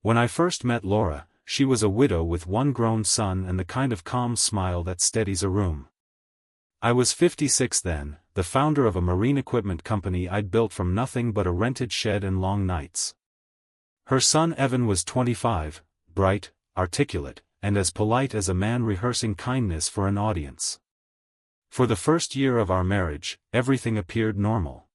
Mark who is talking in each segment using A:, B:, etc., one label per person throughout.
A: When I first met Laura, she was a widow with one grown son and the kind of calm smile that steadies a room. I was 56 then, the founder of a marine equipment company I'd built from nothing but a rented shed and long nights. Her son Evan was 25, bright, articulate, and as polite as a man rehearsing kindness for an audience. For the first year of our marriage, everything appeared normal.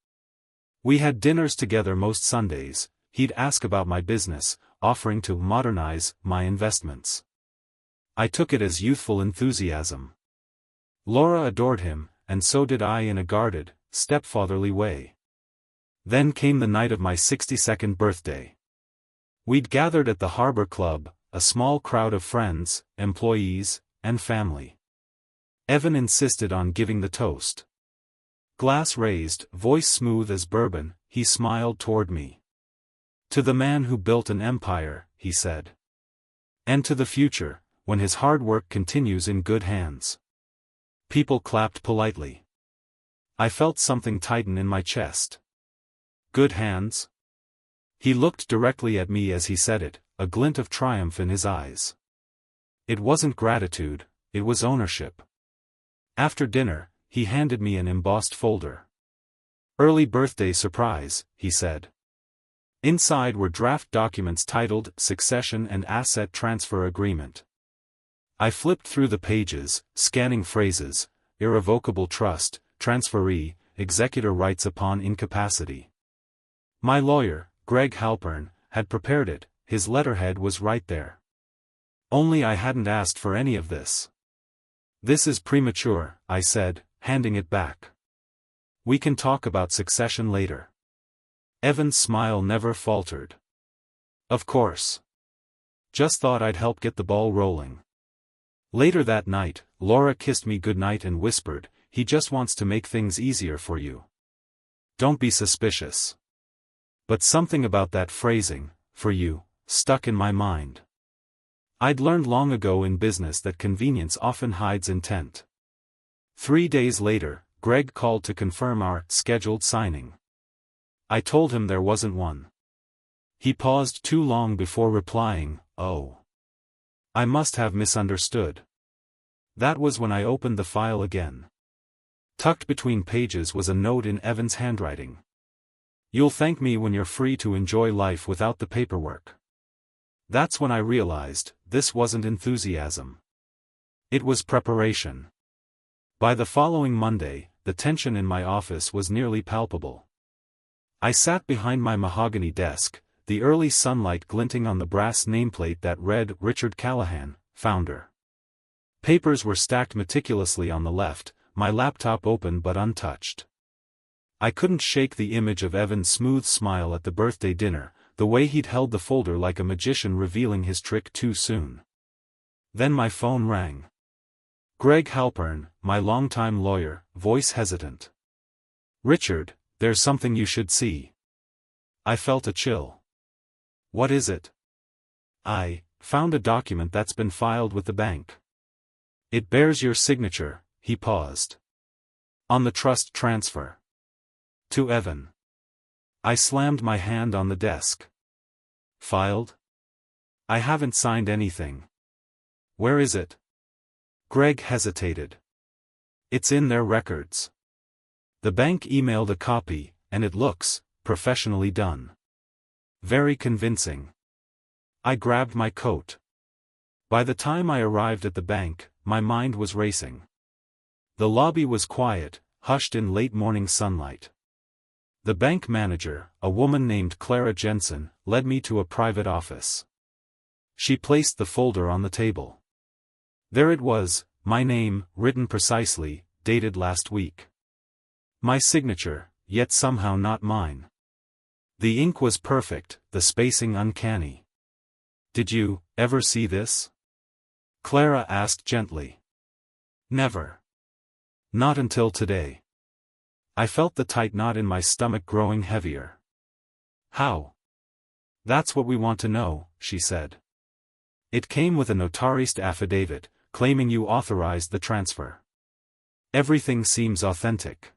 A: We had dinners together most Sundays. He'd ask about my business, offering to modernize my investments. I took it as youthful enthusiasm. Laura adored him, and so did I in a guarded, stepfatherly way. Then came the night of my 62nd birthday. We'd gathered at the Harbor Club, a small crowd of friends, employees, and family. Evan insisted on giving the toast. Glass raised, voice smooth as bourbon, he smiled toward me. To the man who built an empire, he said. And to the future, when his hard work continues in good hands. People clapped politely. I felt something tighten in my chest. Good hands? He looked directly at me as he said it, a glint of triumph in his eyes. It wasn't gratitude, it was ownership. After dinner, he handed me an embossed folder. Early birthday surprise, he said. Inside were draft documents titled Succession and Asset Transfer Agreement. I flipped through the pages, scanning phrases: irrevocable trust, transferee, executor rights upon incapacity. My lawyer, Greg Halpern, had prepared it, his letterhead was right there. Only I hadn't asked for any of this. This is premature, I said, handing it back. We can talk about succession later. Evan's smile never faltered. Of course. Just thought I'd help get the ball rolling. Later that night, Laura kissed me goodnight and whispered, he just wants to make things easier for you. Don't be suspicious. But something about that phrasing, for you, stuck in my mind. I'd learned long ago in business that convenience often hides intent. 3 days later, Greg called to confirm our scheduled signing. I told him there wasn't one. He paused too long before replying, oh. I must have misunderstood. That was when I opened the file again. Tucked between pages was a note in Evan's handwriting. You'll thank me when you're free to enjoy life without the paperwork. That's when I realized, this wasn't enthusiasm. It was preparation. By the following Monday, the tension in my office was nearly palpable. I sat behind my mahogany desk, the early sunlight glinting on the brass nameplate that read Richard Callahan, founder. Papers were stacked meticulously on the left, my laptop open but untouched. I couldn't shake the image of Evan's smooth smile at the birthday dinner, the way he'd held the folder like a magician revealing his trick too soon. Then my phone rang. Greg Halpern, my longtime lawyer, voice hesitant. Richard, there's something you should see. I felt a chill. What is it? I found a document that's been filed with the bank. It bears your signature, he paused. On the trust transfer. To Evan. I slammed my hand on the desk. Filed? I haven't signed anything. Where is it? Greg hesitated. It's in their records. The bank emailed a copy, and it looks professionally done. Very convincing. I grabbed my coat. By the time I arrived at the bank, my mind was racing. The lobby was quiet, hushed in late morning sunlight. The bank manager, a woman named Clara Jensen, led me to a private office. She placed the folder on the table. There it was, my name, written precisely, dated last week. My signature, yet somehow not mine. The ink was perfect, the spacing uncanny. Did you ever see this? Clara asked gently. Never. Not until today. I felt the tight knot in my stomach growing heavier. How? That's what we want to know, she said. It came with a notarized affidavit, claiming you authorized the transfer. Everything seems authentic.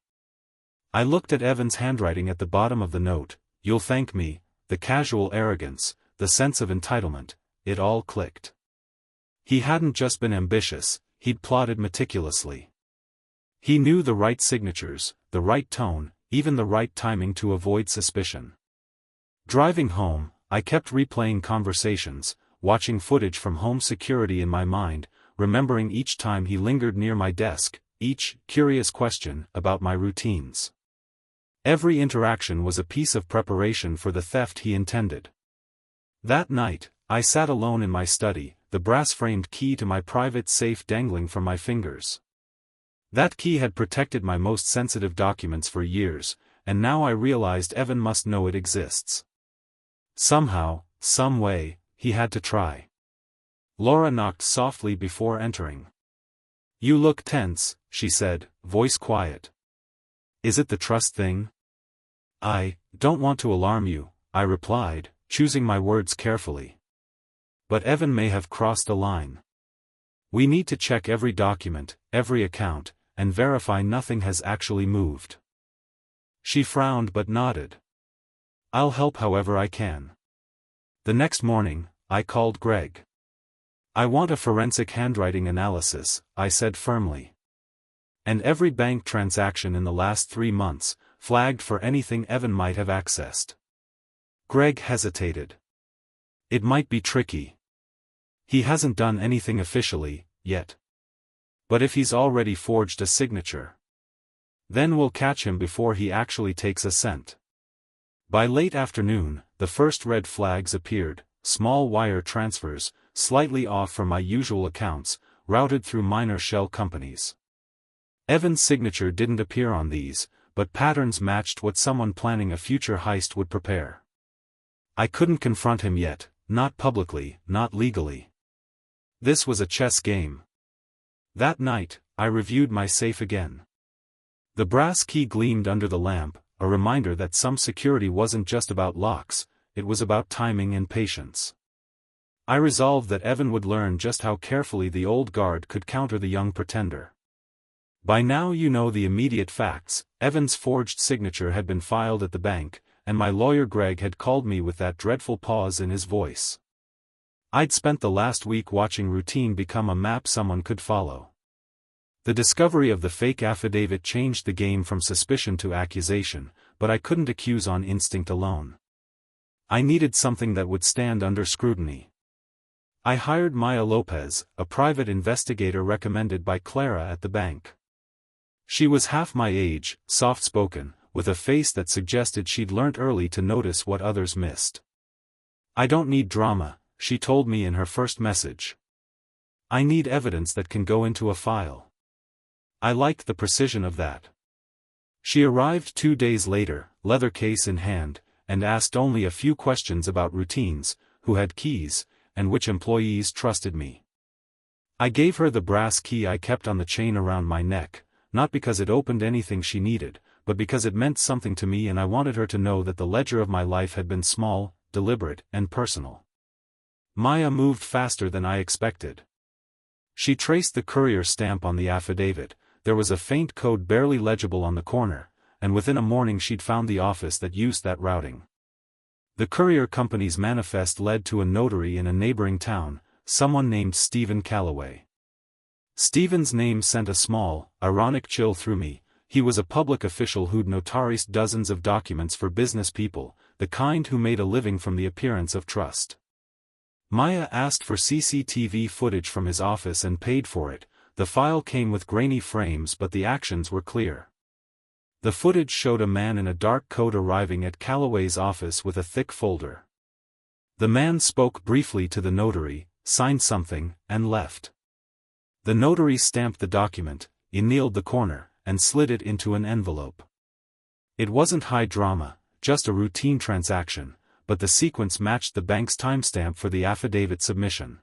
A: I looked at Evan's handwriting at the bottom of the note. You'll thank me, the casual arrogance, the sense of entitlement, it all clicked. He hadn't just been ambitious, he'd plotted meticulously. He knew the right signatures, the right tone, even the right timing to avoid suspicion. Driving home, I kept replaying conversations, watching footage from home security in my mind, remembering each time he lingered near my desk, each curious question about my routines. Every interaction was a piece of preparation for the theft he intended. That night, I sat alone in my study, the brass-framed key to my private safe dangling from my fingers. That key had protected my most sensitive documents for years, and now I realized Evan must know it exists. Somehow, some way, he had to try. Laura knocked softly before entering. "You look tense," she said, voice quiet. "Is it the trust thing?" "I don't want to alarm you," I replied, choosing my words carefully. "But Evan may have crossed a line. We need to check every document, every account, and verify nothing has actually moved." She frowned but nodded. "I'll help however I can." The next morning, I called Greg. "I want a forensic handwriting analysis," I said firmly. "And every bank transaction in the last 3 months, flagged for anything Evan might have accessed." Greg hesitated. "It might be tricky. He hasn't done anything officially, yet. But if he's already forged a signature, then we'll catch him before he actually takes a cent." By late afternoon, the first red flags appeared, small wire transfers, slightly off from my usual accounts, routed through minor shell companies. Evan's signature didn't appear on these, but patterns matched what someone planning a future heist would prepare. I couldn't confront him yet, not publicly, not legally. This was a chess game. That night, I reviewed my safe again. The brass key gleamed under the lamp, a reminder that some security wasn't just about locks, it was about timing and patience. I resolved that Evan would learn just how carefully the old guard could counter the young pretender. By now you know the immediate facts. Evan's forged signature had been filed at the bank, and my lawyer Greg had called me with that dreadful pause in his voice. I'd spent the last week watching routine become a map someone could follow. The discovery of the fake affidavit changed the game from suspicion to accusation, but I couldn't accuse on instinct alone. I needed something that would stand under scrutiny. I hired Maya Lopez, a private investigator recommended by Clara at the bank. She was half my age, soft-spoken, with a face that suggested she'd learnt early to notice what others missed. "I don't need drama," she told me in her first message. "I need evidence that can go into a file." I liked the precision of that. She arrived 2 days later, leather case in hand, and asked only a few questions about routines, who had keys, and which employees trusted me. I gave her the brass key I kept on the chain around my neck, not because it opened anything she needed, but because it meant something to me and I wanted her to know that the ledger of my life had been small, deliberate, and personal. Maya moved faster than I expected. She traced the courier stamp on the affidavit. There was a faint code barely legible on the corner, and within a morning she'd found the office that used that routing. The courier company's manifest led to a notary in a neighboring town, someone named Stephen Calloway. Stephen's name sent a small, ironic chill through me. He was a public official who'd notarized dozens of documents for business people, the kind who made a living from the appearance of trust. Maya asked for CCTV footage from his office and paid for it. The file came with grainy frames but the actions were clear. The footage showed a man in a dark coat arriving at Calloway's office with a thick folder. The man spoke briefly to the notary, signed something, and left. The notary stamped the document, annealed the corner, and slid it into an envelope. It wasn't high drama, just a routine transaction, but the sequence matched the bank's timestamp for the affidavit submission.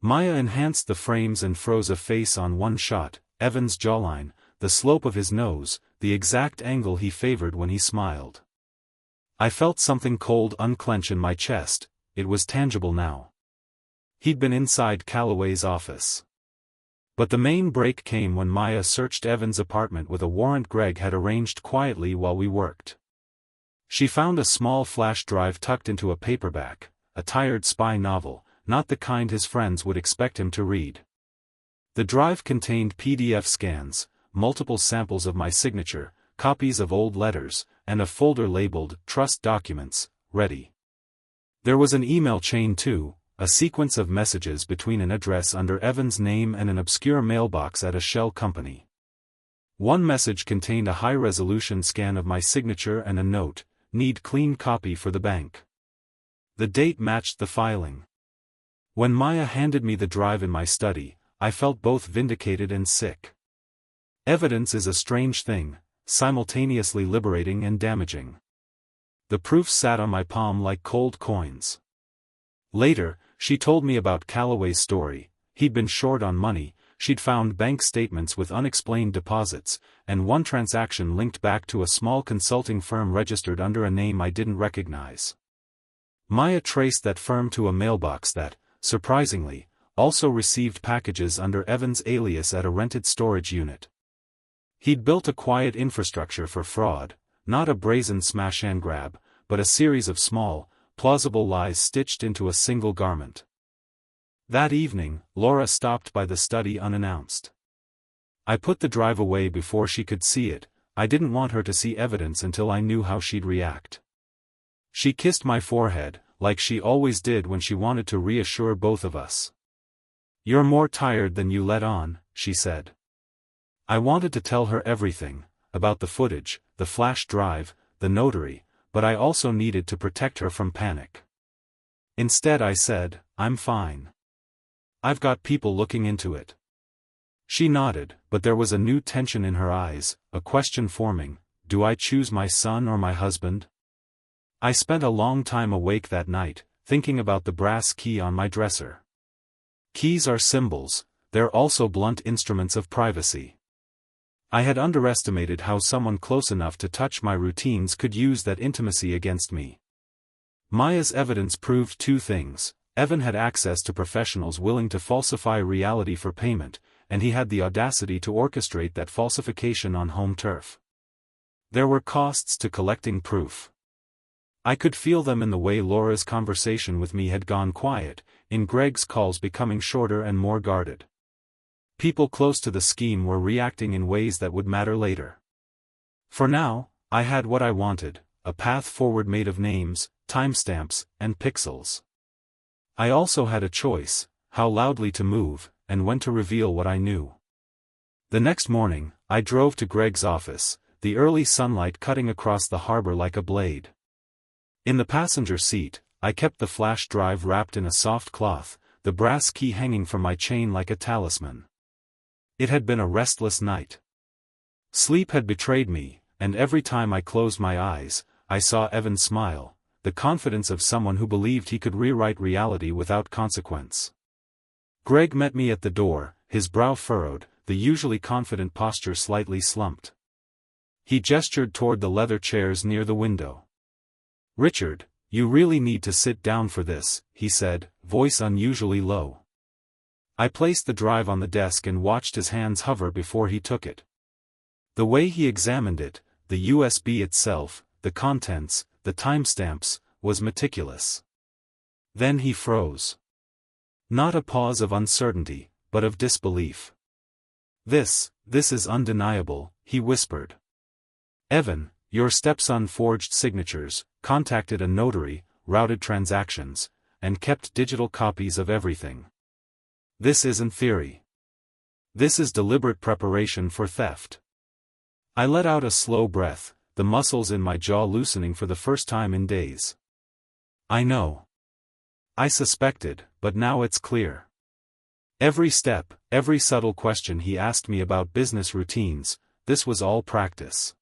A: Maya enhanced the frames and froze a face on one shot, Evan's jawline, the slope of his nose, the exact angle he favored when he smiled. I felt something cold unclench in my chest. It was tangible now. He'd been inside Calloway's office. But the main break came when Maya searched Evan's apartment with a warrant Greg had arranged quietly while we worked. She found a small flash drive tucked into a paperback, a tired spy novel, not the kind his friends would expect him to read. The drive contained PDF scans, multiple samples of my signature, copies of old letters, and a folder labeled Trust Documents, Ready. There was an email chain too, a sequence of messages between an address under Evan's name and an obscure mailbox at a shell company. One message contained a high-resolution scan of my signature and a note, "Need clean copy for the bank." The date matched the filing. When Maya handed me the drive in my study, I felt both vindicated and sick. Evidence is a strange thing, simultaneously liberating and damaging. The proofs sat on my palm like cold coins. Later, she told me about Calloway's story. He'd been short on money, she'd found bank statements with unexplained deposits, and one transaction linked back to a small consulting firm registered under a name I didn't recognize. Maya traced that firm to a mailbox that, surprisingly, also received packages under Evan's alias at a rented storage unit. He'd built a quiet infrastructure for fraud, not a brazen smash and grab, but a series of small, plausible lies stitched into a single garment. That evening, Laura stopped by the study unannounced. I put the drive away before she could see it. I didn't want her to see evidence until I knew how she'd react. She kissed my forehead, like she always did when she wanted to reassure both of us. "You're more tired than you let on," she said. I wanted to tell her everything, about the footage, the flash drive, the notary, but I also needed to protect her from panic. Instead I said, "I'm fine. I've got people looking into it." She nodded, but there was a new tension in her eyes, a question forming: do I choose my son or my husband? I spent a long time awake that night, thinking about the brass key on my dresser. Keys are symbols, they're also blunt instruments of privacy. I had underestimated how someone close enough to touch my routines could use that intimacy against me. Maya's evidence proved two things: Evan had access to professionals willing to falsify reality for payment, and he had the audacity to orchestrate that falsification on home turf. There were costs to collecting proof. I could feel them in the way Laura's conversation with me had gone quiet, in Greg's calls becoming shorter and more guarded. People close to the scheme were reacting in ways that would matter later. For now, I had what I wanted, a path forward made of names, timestamps, and pixels. I also had a choice: how loudly to move, and when to reveal what I knew. The next morning, I drove to Greg's office, the early sunlight cutting across the harbor like a blade. In the passenger seat, I kept the flash drive wrapped in a soft cloth, the brass key hanging from my chain like a talisman. It had been a restless night. Sleep had betrayed me, and every time I closed my eyes, I saw Evan smile, the confidence of someone who believed he could rewrite reality without consequence. Greg met me at the door, his brow furrowed, the usually confident posture slightly slumped. He gestured toward the leather chairs near the window. "Richard, you really need to sit down for this," he said, voice unusually low. I placed the drive on the desk and watched his hands hover before he took it. The way he examined it, the USB itself, the contents, the timestamps, was meticulous. Then he froze. Not a pause of uncertainty, but of disbelief. This is undeniable," he whispered. "Evan, your stepson forged signatures, contacted a notary, routed transactions, and kept digital copies of everything. This isn't theory. This is deliberate preparation for theft." I let out a slow breath, the muscles in my jaw loosening for the first time in days. "I know. I suspected, but now it's clear. Every step, every subtle question he asked me about business routines, this was all practice.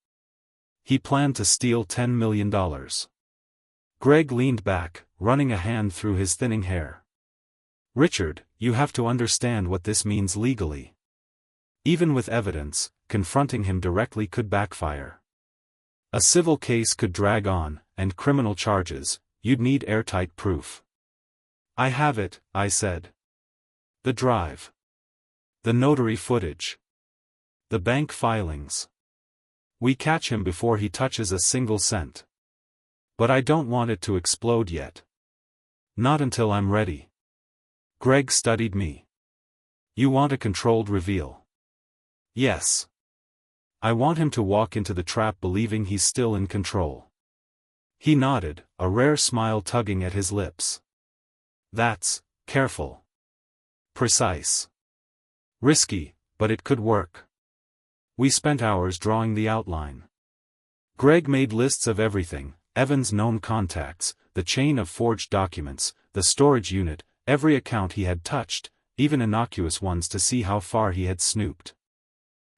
A: He planned to steal $10 million. Greg leaned back, running a hand through his thinning hair. "Richard, you have to understand what this means legally. Even with evidence, confronting him directly could backfire. A civil case could drag on, and criminal charges, you'd need airtight proof." "I have it," I said. "The drive. The notary footage. The bank filings. We catch him before he touches a single cent. But I don't want it to explode yet. Not until I'm ready. Greg studied me. You want a controlled reveal? Yes. I want him to walk into the trap believing he's still in control. He nodded, a rare smile tugging at his lips. That's careful. Precise. Risky, but it could work. We spent hours drawing the outline. Greg made lists of everything: Evan's known contacts, the chain of forged documents, the storage unit, every account he had touched, even innocuous ones to see how far he had snooped.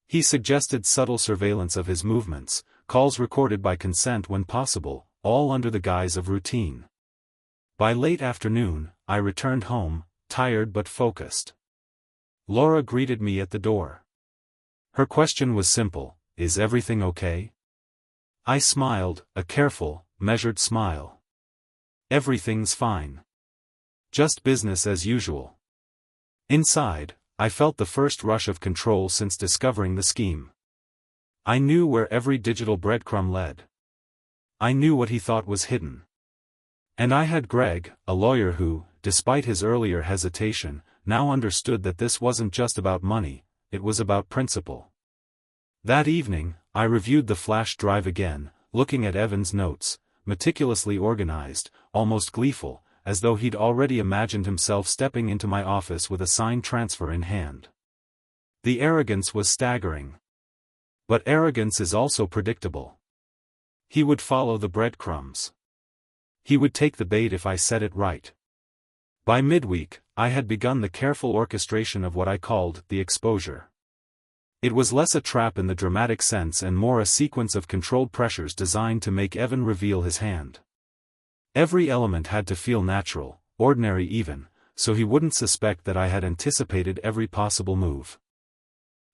A: He suggested subtle surveillance of his movements, calls recorded by consent when possible, all under the guise of routine. By late afternoon, I returned home, tired but focused. Laura greeted me at the door. Her question was simple: is everything okay? I smiled, a careful, measured smile. Everything's fine. Just business as usual. Inside, I felt the first rush of control since discovering the scheme. I knew where every digital breadcrumb led. I knew what he thought was hidden. And I had Greg, a lawyer who, despite his earlier hesitation, now understood that this wasn't just about money, it was about principle. That evening, I reviewed the flash drive again, looking at Evan's notes, meticulously organized, almost gleeful, as though he'd already imagined himself stepping into my office with a signed transfer in hand. The arrogance was staggering. But arrogance is also predictable. He would follow the breadcrumbs. He would take the bait if I said it right. By midweek, I had begun the careful orchestration of what I called the exposure. It was less a trap in the dramatic sense and more a sequence of controlled pressures designed to make Evan reveal his hand. Every element had to feel natural, ordinary even, so he wouldn't suspect that I had anticipated every possible move.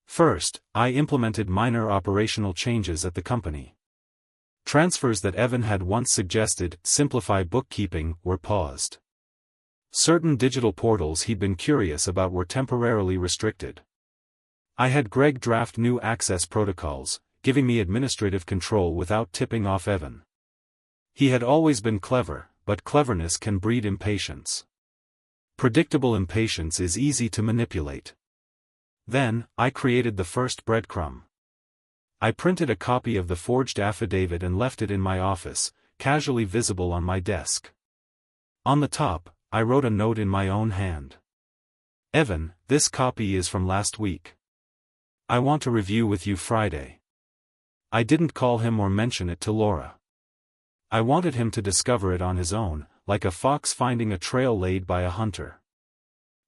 A: First, I implemented minor operational changes at the company. Transfers that Evan had once suggested simplify bookkeeping were paused. Certain digital portals he'd been curious about were temporarily restricted. I had Greg draft new access protocols, giving me administrative control without tipping off Evan. He had always been clever, but cleverness can breed impatience. Predictable impatience is easy to manipulate. Then, I created the first breadcrumb. I printed a copy of the forged affidavit and left it in my office, casually visible on my desk. On the top, I wrote a note in my own hand. Evan, this copy is from last week. I want to review with you Friday. I didn't call him or mention it to Laura. I wanted him to discover it on his own, like a fox finding a trail laid by a hunter.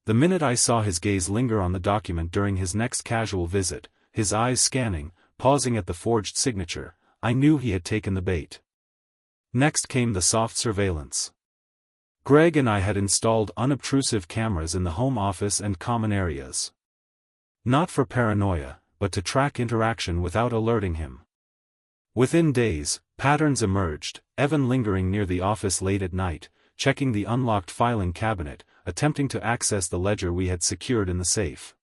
A: The minute I saw his gaze linger on the document during his next casual visit, his eyes scanning, pausing at the forged signature, I knew he had taken the bait. Next came the soft surveillance. Greg and I had installed unobtrusive cameras in the home office and common areas. Not for paranoia, but to track interaction without alerting him. Within days, patterns emerged: Evan lingering near the office late at night, checking the unlocked filing cabinet, attempting to access the ledger we had secured in the safe.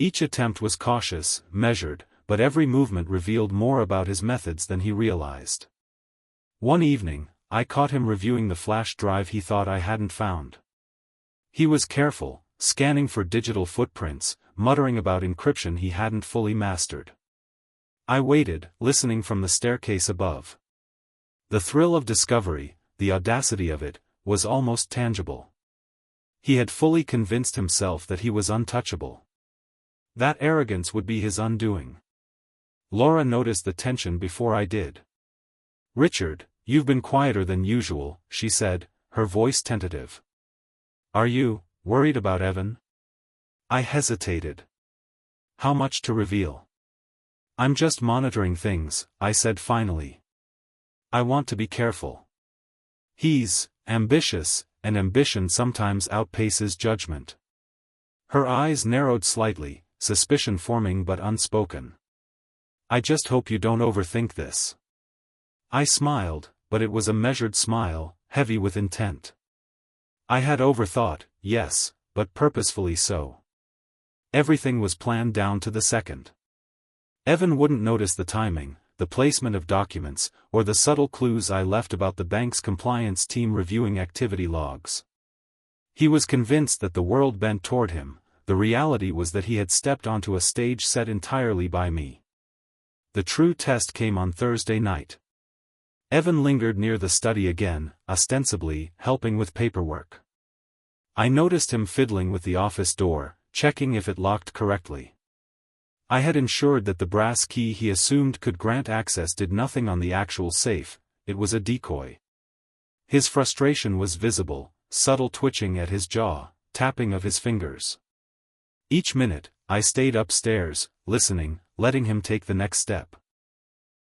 A: Each attempt was cautious, measured, but every movement revealed more about his methods than he realized. One evening, I caught him reviewing the flash drive he thought I hadn't found. He was careful, scanning for digital footprints, muttering about encryption he hadn't fully mastered. I waited, listening from the staircase above. The thrill of discovery, the audacity of it, was almost tangible. He had fully convinced himself that he was untouchable. That arrogance would be his undoing. Laura noticed the tension before I did. "Richard, you've been quieter than usual," she said, her voice tentative. "Are you worried about Evan?" I hesitated. How much to reveal? "I'm just monitoring things," I said finally. "I want to be careful. He's ambitious, and ambition sometimes outpaces judgment." Her eyes narrowed slightly, suspicion forming but unspoken. "I just hope you don't overthink this." I smiled, but it was a measured smile, heavy with intent. I had overthought, yes, but purposefully so. Everything was planned down to the second. Evan wouldn't notice the timing, the placement of documents, or the subtle clues I left about the bank's compliance team reviewing activity logs. He was convinced that the world bent toward him. The reality was that he had stepped onto a stage set entirely by me. The true test came on Thursday night. Evan lingered near the study again, ostensibly helping with paperwork. I noticed him fiddling with the office door, checking if it locked correctly. I had ensured that the brass key he assumed could grant access did nothing on the actual safe. It was a decoy. His frustration was visible, subtle twitching at his jaw, tapping of his fingers. Each minute, I stayed upstairs, listening, letting him take the next step.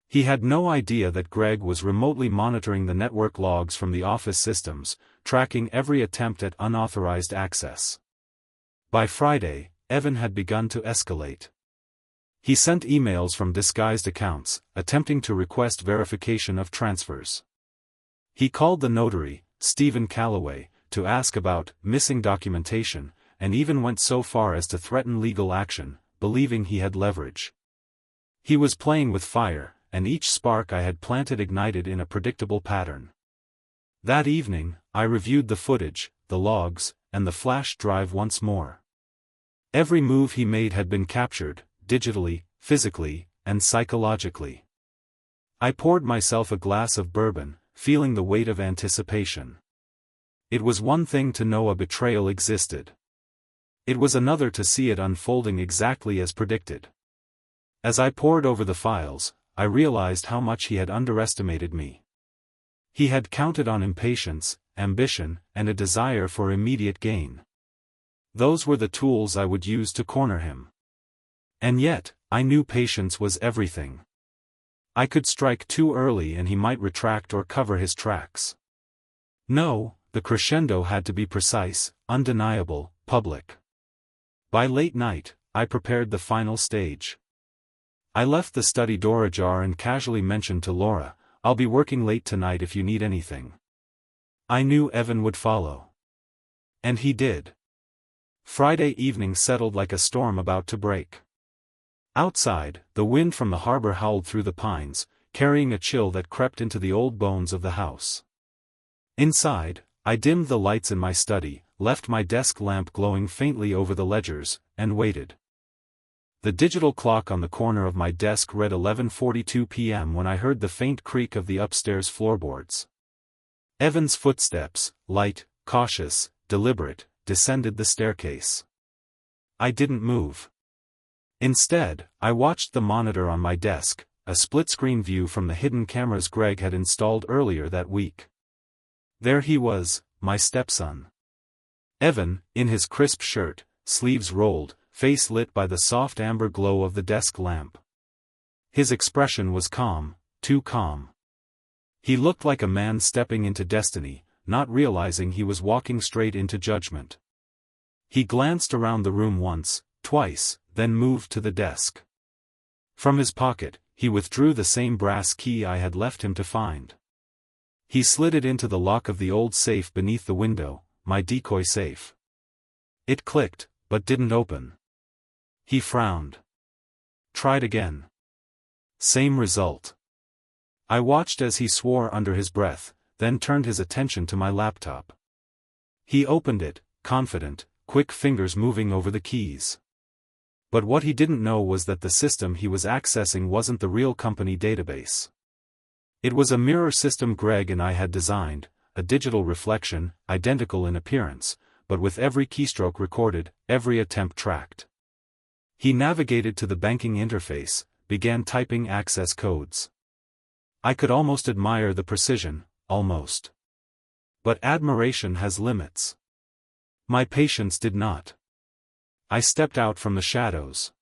A: He had no idea that Greg was remotely monitoring the network logs from the office systems, tracking every attempt at unauthorized access. By Friday, Evan had begun to escalate. He sent emails from disguised accounts, attempting to request verification of transfers. He called the notary, Stephen Calloway, to ask about missing documentation, and even went so far as to threaten legal action, believing he had leverage. He was playing with fire, and each spark I had planted ignited in a predictable pattern. That evening, I reviewed the footage, the logs, and the flash drive once more. Every move he made had been captured, digitally, physically, and psychologically. I poured myself a glass of bourbon, feeling the weight of anticipation. It was one thing to know a betrayal existed. It was another to see it unfolding exactly as predicted. As I pored over the files, I realized how much he had underestimated me. He had counted on impatience, ambition, and a desire for immediate gain. Those were the tools I would use to corner him. And yet, I knew patience was everything. I could strike too early and he might retract or cover his tracks. No, the crescendo had to be precise, undeniable, public. By late night, I prepared the final stage. I left the study door ajar and casually mentioned to Laura, "I'll be working late tonight if you need anything." I knew Evan would follow. And he did. Friday evening settled like a storm about to break. Outside, the wind from the harbor howled through the pines, carrying a chill that crept into the old bones of the house. Inside, I dimmed the lights in my study, left my desk lamp glowing faintly over the ledgers, and waited. The digital clock on the corner of my desk read 11:42 p.m. when I heard the faint creak of the upstairs floorboards. Evan's footsteps, light, cautious, deliberate, descended the staircase. I didn't move. Instead, I watched the monitor on my desk, a split-screen view from the hidden cameras Greg had installed earlier that week. There he was, my stepson. Evan, in his crisp shirt, sleeves rolled, face lit by the soft amber glow of the desk lamp. His expression was calm, too calm. He looked like a man stepping into destiny, not realizing he was walking straight into judgment. He glanced around the room once, twice, then moved to the desk. From his pocket, he withdrew the same brass key I had left him to find. He slid it into the lock of the old safe beneath the window, my decoy safe. It clicked, but didn't open. He frowned. Tried again. Same result. I watched as he swore under his breath, then turned his attention to my laptop. He opened it, confident, quick fingers moving over the keys. But what he didn't know was that the system he was accessing wasn't the real company database. It was a mirror system Greg and I had designed, a digital reflection, identical in appearance, but with every keystroke recorded, every attempt tracked. He navigated to the banking interface, began typing access codes. I could almost admire the precision, almost. But admiration has limits. My patience did not. I stepped out from the shadows.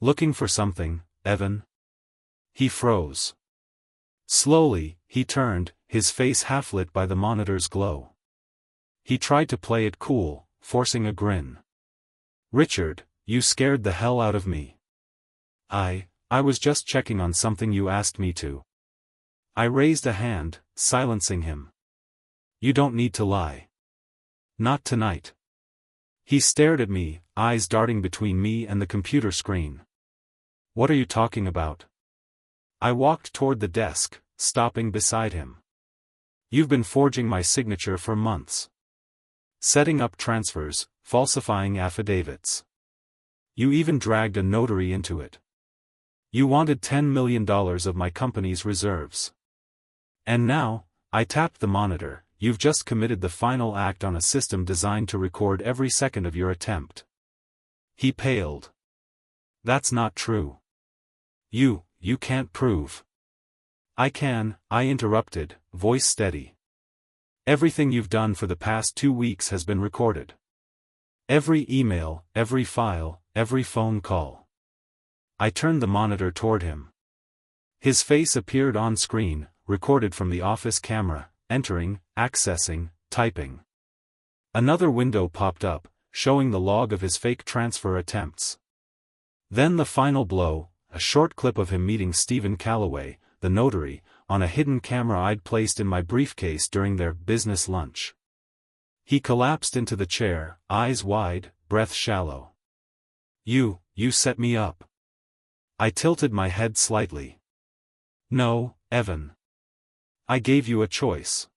A: Looking for something, Evan? He froze. Slowly, he turned, his face half-lit by the monitor's glow. He tried to play it cool, forcing a grin. "Richard, you scared the hell out of me." I was just checking on something you asked me to." I raised a hand, silencing him. "You don't need to lie. Not tonight." He stared at me, eyes darting between me and the computer screen. "What are you talking about?" I walked toward the desk, stopping beside him. You've been forging my signature for months. Setting up transfers, falsifying affidavits. You even dragged a notary into it. You wanted $10 million of my company's reserves. And now, I tapped the monitor, you've just committed the final act on a system designed to record every second of your attempt. He paled. That's not true. You can't prove. I can, I interrupted, voice steady. Everything you've done for the past 2 weeks has been recorded. Every email, every file, every phone call. I turned the monitor toward him. His face appeared on screen, recorded from the office camera, entering, accessing, typing. Another window popped up, showing the log of his fake transfer attempts. Then the final blow, a short clip of him meeting Stephen Calloway, the notary, on a hidden camera I'd placed in my briefcase during their business lunch. He collapsed into the chair, eyes wide, breath shallow. You set me up. I tilted my head slightly. No, Evan. I gave you a choice.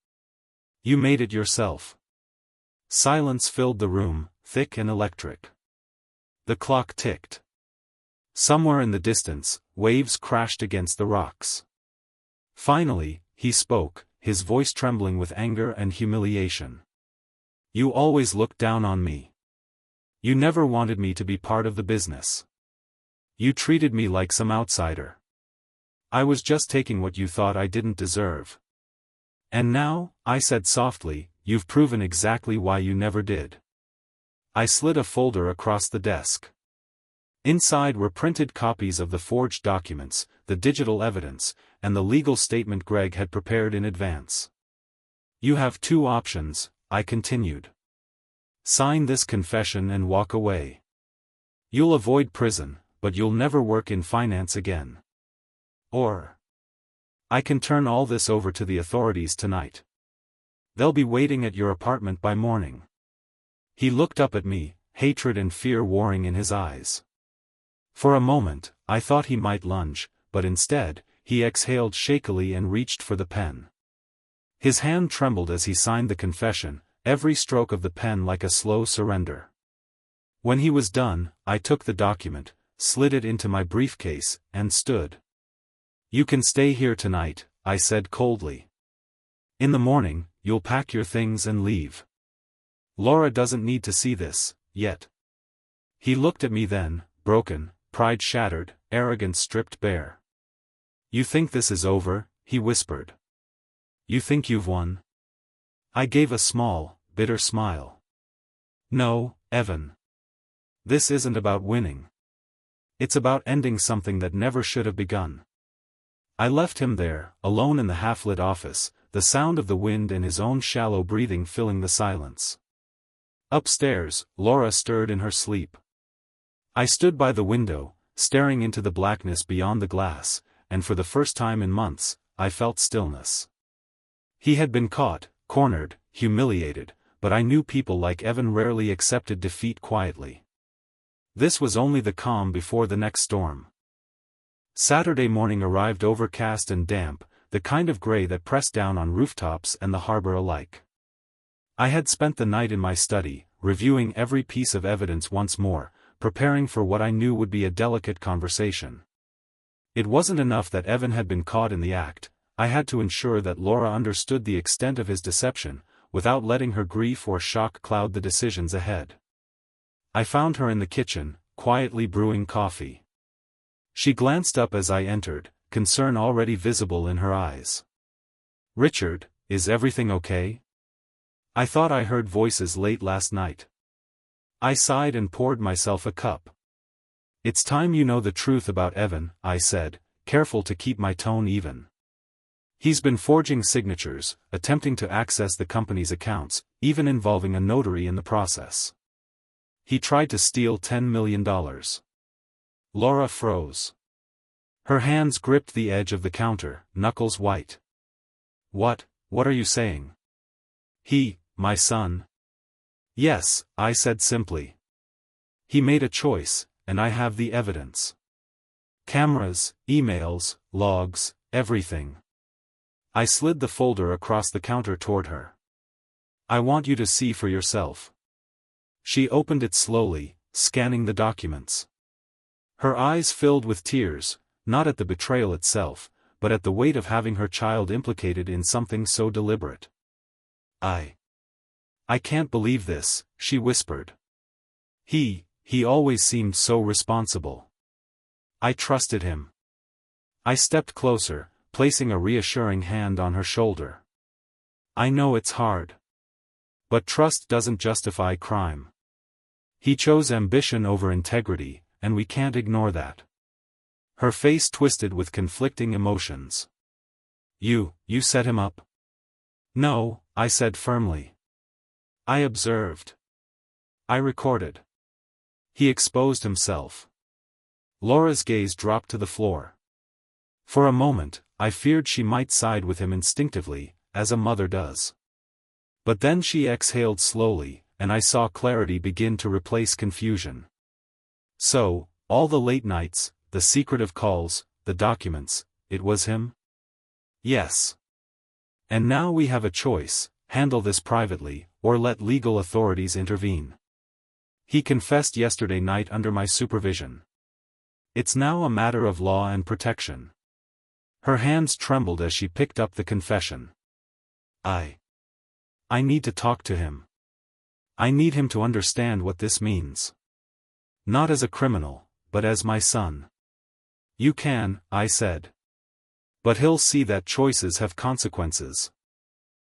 A: You made it yourself. Silence filled the room, thick and electric. The clock ticked. Somewhere in the distance, waves crashed against the rocks. Finally, he spoke, his voice trembling with anger and humiliation. You always looked down on me. You never wanted me to be part of the business. You treated me like some outsider. I was just taking what you thought I didn't deserve. And now, I said softly, you've proven exactly why you never did. I slid a folder across the desk. Inside were printed copies of the forged documents, the digital evidence, and the legal statement Greg had prepared in advance. You have 2 options, I continued. Sign this confession and walk away. You'll avoid prison, but you'll never work in finance again. Or I can turn all this over to the authorities tonight. They'll be waiting at your apartment by morning. He looked up at me, hatred and fear warring in his eyes. For a moment, I thought he might lunge, but instead, he exhaled shakily and reached for the pen. His hand trembled as he signed the confession, every stroke of the pen like a slow surrender. When he was done, I took the document, slid it into my briefcase, and stood. You can stay here tonight, I said coldly. In the morning, you'll pack your things and leave. Laura doesn't need to see this, yet. He looked at me then, broken, pride shattered, arrogance stripped bare. You think this is over, he whispered. You think you've won? I gave a small, bitter smile. No, Evan. This isn't about winning. It's about ending something that never should have begun. I left him there, alone in the half-lit office, the sound of the wind and his own shallow breathing filling the silence. Upstairs, Laura stirred in her sleep. I stood by the window, staring into the blackness beyond the glass, and for the first time in months, I felt stillness. He had been caught, cornered, humiliated, but I knew people like Evan rarely accepted defeat quietly. This was only the calm before the next storm. Saturday morning arrived overcast and damp, the kind of gray that pressed down on rooftops and the harbor alike. I had spent the night in my study, reviewing every piece of evidence once more, preparing for what I knew would be a delicate conversation. It wasn't enough that Evan had been caught in the act, I had to ensure that Laura understood the extent of his deception, without letting her grief or shock cloud the decisions ahead. I found her in the kitchen, quietly brewing coffee. She glanced up as I entered, concern already visible in her eyes. Richard, is everything okay? I thought I heard voices late last night. I sighed and poured myself a cup. It's time you know the truth about Evan, I said, careful to keep my tone even. He's been forging signatures, attempting to access the company's accounts, even involving a notary in the process. He tried to steal $10 million. Laura froze. Her hands gripped the edge of the counter, knuckles white. What are you saying? My son? Yes, I said simply. He made a choice, and I have the evidence. Cameras, emails, logs, everything. I slid the folder across the counter toward her. I want you to see for yourself. She opened it slowly, scanning the documents. Her eyes filled with tears, not at the betrayal itself, but at the weight of having her child implicated in something so deliberate. I can't believe this, she whispered. He always seemed so responsible. I trusted him. I stepped closer, placing a reassuring hand on her shoulder. I know it's hard. But trust doesn't justify crime. He chose ambition over integrity, and we can't ignore that. Her face twisted with conflicting emotions. You set him up? No, I said firmly. I observed. I recorded. He exposed himself. Laura's gaze dropped to the floor. For a moment, I feared she might side with him instinctively, as a mother does. But then she exhaled slowly, and I saw clarity begin to replace confusion. So, all the late nights, the secretive calls, the documents, it was him? Yes. And now we have a choice: handle this privately, or let legal authorities intervene. He confessed yesterday night under my supervision. It's now a matter of law and protection. Her hands trembled as she picked up the confession. I need to talk to him. I need him to understand what this means. Not as a criminal, but as my son. You can, I said. But he'll see that choices have consequences.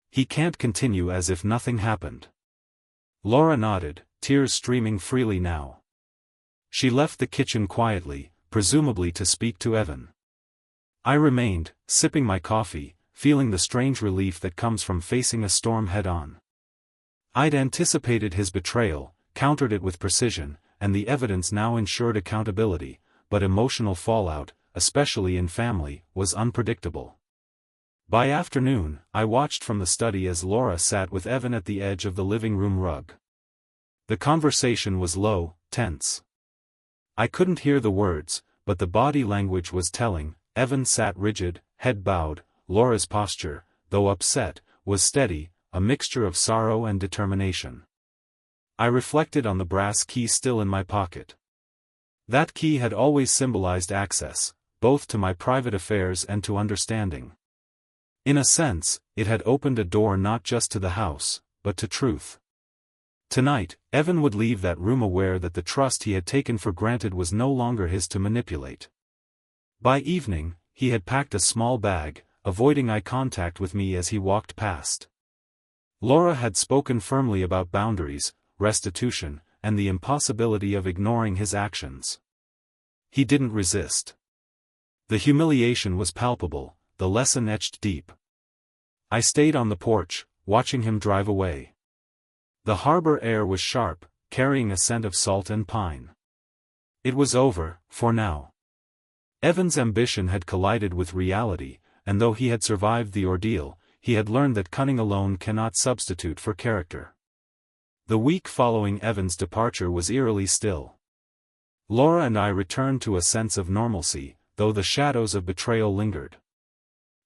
A: He can't continue as if nothing happened. Laura nodded, tears streaming freely now. She left the kitchen quietly, presumably to speak to Evan. I remained, sipping my coffee, feeling the strange relief that comes from facing a storm head-on. I'd anticipated his betrayal, countered it with precision, and the evidence now ensured accountability, but emotional fallout, especially in family, was unpredictable. By afternoon, I watched from the study as Laura sat with Evan at the edge of the living room rug. The conversation was low, tense. I couldn't hear the words, but the body language was telling. Evan sat rigid, head bowed. Laura's posture, though upset, was steady, a mixture of sorrow and determination. I reflected on the brass key still in my pocket. That key had always symbolized access, both to my private affairs and to understanding. In a sense, it had opened a door not just to the house, but to truth. Tonight, Evan would leave that room aware that the trust he had taken for granted was no longer his to manipulate. By evening, he had packed a small bag, avoiding eye contact with me as he walked past. Laura had spoken firmly about boundaries, restitution, and the impossibility of ignoring his actions. He didn't resist. The humiliation was palpable, the lesson etched deep. I stayed on the porch, watching him drive away. The harbor air was sharp, carrying a scent of salt and pine. It was over, for now. Evan's ambition had collided with reality, and though he had survived the ordeal, he had learned that cunning alone cannot substitute for character. The week following Evan's departure was eerily still. Laura and I returned to a sense of normalcy, though the shadows of betrayal lingered.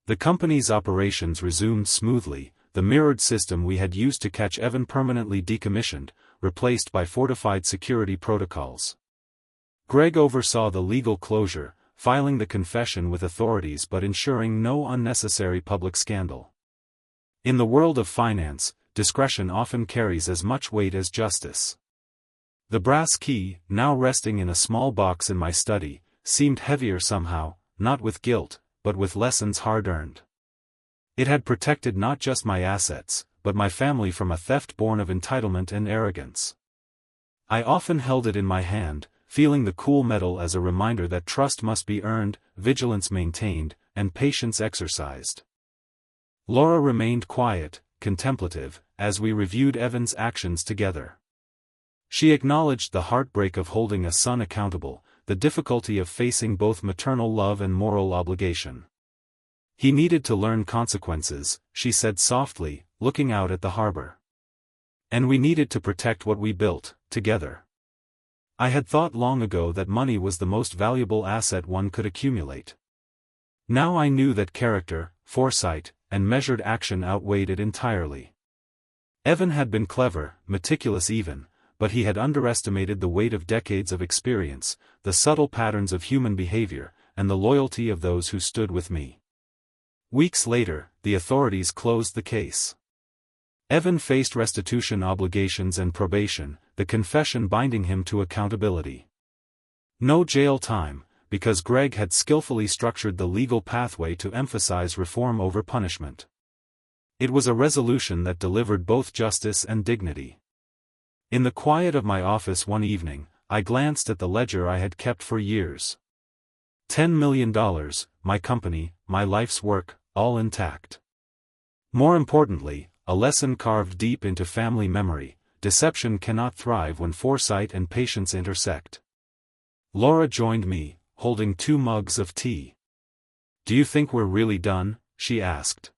A: The company's operations resumed smoothly, the mirrored system we had used to catch Evan permanently decommissioned, replaced by fortified security protocols. Greg oversaw the legal closure, filing the confession with authorities but ensuring no unnecessary public scandal. In the world of finance, discretion often carries as much weight as justice. The brass key, now resting in a small box in my study, seemed heavier somehow, not with guilt, but with lessons hard-earned. It had protected not just my assets, but my family from a theft born of entitlement and arrogance. I often held it in my hand, feeling the cool metal as a reminder that trust must be earned, vigilance maintained, and patience exercised. Laura remained quiet, contemplative, as we reviewed Evan's actions together. She acknowledged the heartbreak of holding a son accountable, the difficulty of facing both maternal love and moral obligation. He needed to learn consequences, she said softly, looking out at the harbor. And we needed to protect what we built, together. I had thought long ago that money was the most valuable asset one could accumulate. Now I knew that character, foresight, and measured action outweighed it entirely. Evan had been clever, meticulous even, but he had underestimated the weight of decades of experience, the subtle patterns of human behavior, and the loyalty of those who stood with me. Weeks later, the authorities closed the case. Evan faced restitution obligations and probation, the confession binding him to accountability. No jail time, because Greg had skillfully structured the legal pathway to emphasize reform over punishment. It was a resolution that delivered both justice and dignity. In the quiet of my office one evening, I glanced at the ledger I had kept for years. $10 million, my company, my life's work, all intact. More importantly, a lesson carved deep into family memory: deception cannot thrive when foresight and patience intersect. Laura joined me, holding 2 mugs of tea. "Do you think we're really done?" she asked.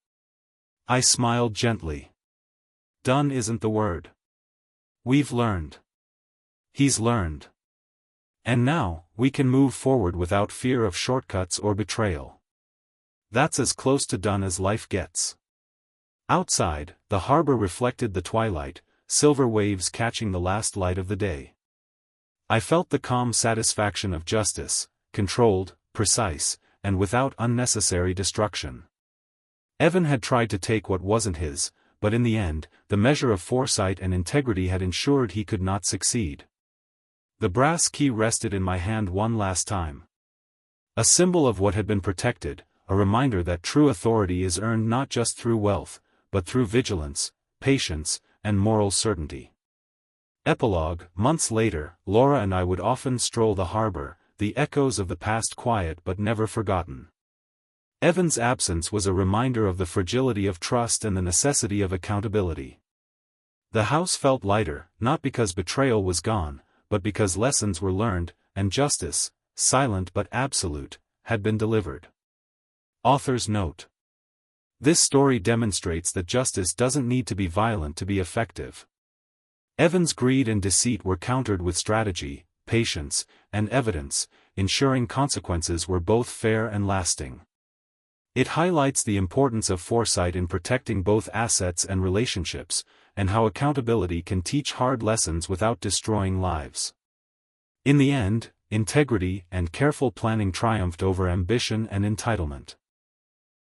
A: I smiled gently. "Done isn't the word. We've learned. He's learned. And now, we can move forward without fear of shortcuts or betrayal. That's as close to done as life gets." Outside, the harbor reflected the twilight, silver waves catching the last light of the day. I felt the calm satisfaction of justice, controlled, precise, and without unnecessary destruction. Evan had tried to take what wasn't his, but in the end, the measure of foresight and integrity had ensured he could not succeed. The brass key rested in my hand one last time. A symbol of what had been protected, a reminder that true authority is earned not just through wealth, but through vigilance, patience, and moral certainty. Epilogue: months later, Laura and I would often stroll the harbor, the echoes of the past quiet but never forgotten. Evan's absence was a reminder of the fragility of trust and the necessity of accountability. The house felt lighter, not because betrayal was gone, but because lessons were learned, and justice, silent but absolute, had been delivered. Author's note: this story demonstrates that justice doesn't need to be violent to be effective. Evan's greed and deceit were countered with strategy, patience, and evidence, ensuring consequences were both fair and lasting. It highlights the importance of foresight in protecting both assets and relationships, and how accountability can teach hard lessons without destroying lives. In the end, integrity and careful planning triumphed over ambition and entitlement.